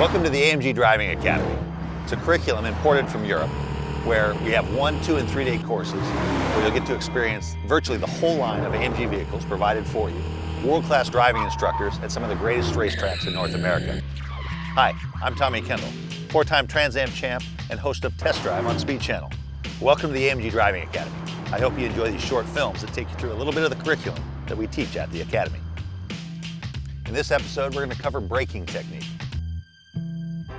Welcome to the AMG Driving Academy. It's a curriculum imported from Europe where we have 1-, 2-, and 3-day courses where you'll get to experience virtually the whole line of AMG vehicles provided for you, world-class driving instructors at some of the greatest racetracks in North America. Hi, I'm Tommy Kendall, 4-time Trans Am champ and host of Test Drive on Speed Channel. Welcome to the AMG Driving Academy. I hope you enjoy these short films that take you through a little bit of the curriculum that we teach at the Academy. In this episode, we're going to cover braking technique.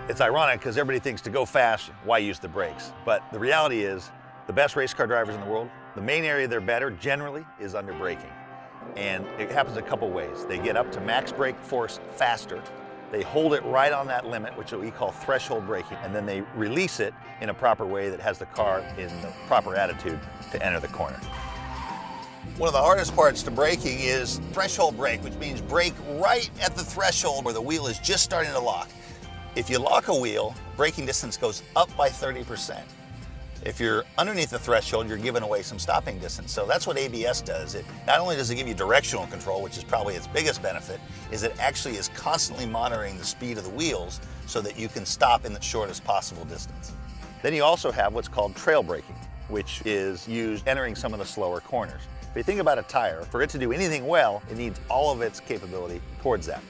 It's ironic because everybody thinks to go fast, why use the brakes? But the reality is, the best race car drivers in the world, the main area they're better generally is under braking. And it happens a couple ways. They get up to max brake force faster. They hold it right on that limit, which we call threshold braking, and then they release it in a proper way that has the car in the proper attitude to enter the corner. One of the hardest parts to braking is threshold brake, which means brake right at the threshold where the wheel is just starting to lock. If you lock a wheel, braking distance goes up by 30%. If you're underneath the threshold, you're giving away some stopping distance. So that's what ABS does. It not only does it give you directional control, which is probably its biggest benefit, is it actually is constantly monitoring the speed of the wheels so that you can stop in the shortest possible distance. Then you also have what's called trail braking, which is used entering some of the slower corners. If you think about a tire, for it to do anything well, it needs all of its capability towards that.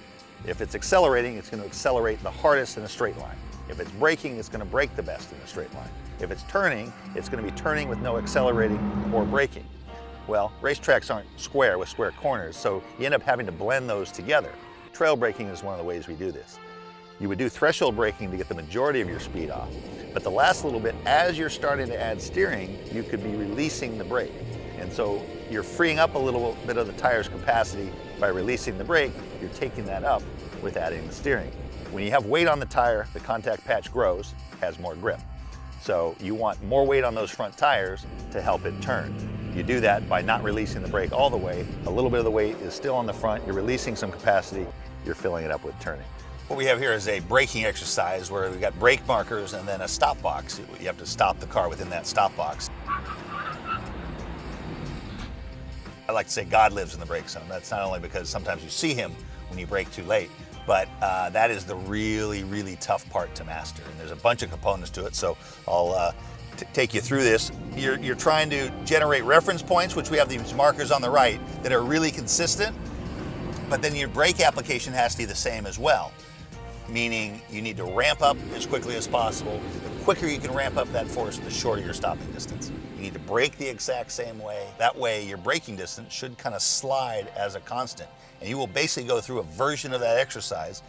If it's accelerating, it's going to accelerate the hardest in a straight line. If it's braking, it's going to brake the best in a straight line. If it's turning, it's going to be turning with no accelerating or braking. Well, racetracks aren't square with square corners, so you end up having to blend those together. Trail braking is one of the ways we do this. You would do threshold braking to get the majority of your speed off, but the last little bit, as you're starting to add steering, you could be releasing the brake. And so you're freeing up a little bit of the tire's capacity by releasing the brake. You're taking that up with adding the steering. When you have weight on the tire, the contact patch grows, has more grip. So you want more weight on those front tires to help it turn. You do that by not releasing the brake all the way. A little bit of the weight is still on the front. You're releasing some capacity. You're filling it up with turning. What we have here is a braking exercise where we've got brake markers and then a stop box. You have to stop the car within that stop box. I like to say God lives in the brake zone. That's not only because sometimes you see him when you brake too late, but that is the really, really tough part to master. And there's a bunch of components to it, so I'll take you through this. You're trying to generate reference points, which we have these markers on the right that are really consistent, but then your brake application has to be the same as well. Meaning you need to ramp up as quickly as possible. The quicker you can ramp up that force, the shorter your stopping distance. You need to brake the exact same way. That way your braking distance should kind of slide as a constant. And you will basically go through a version of that exercise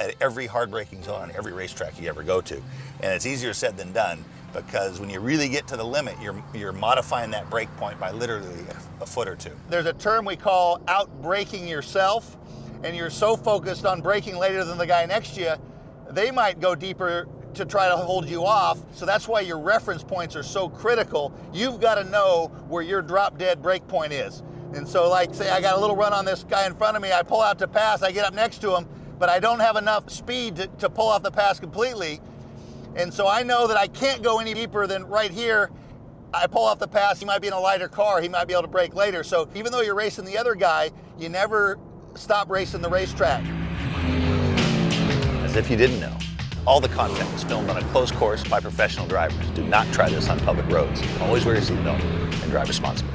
at every hard braking zone on every racetrack you ever go to. And it's easier said than done, because when you really get to the limit, you're modifying that brake point by literally a foot or two. There's a term we call out-braking yourself. And you're so focused on braking later than the guy next to you, they might go deeper to try to hold you off. So that's why your reference points are so critical. You've got to know where your drop dead brake point is. And so like say I got a little run on this guy in front of me, I pull out to pass, I get up next to him, but I don't have enough speed to pull off the pass completely. And so I know that I can't go any deeper than right here. I pull off the pass, he might be in a lighter car, he might be able to brake later. So even though you're racing the other guy, you never stop racing the racetrack. As if you didn't know, all the content was filmed on a closed course by professional drivers. Do not try this on public roads. Always wear your seatbelt and drive responsibly.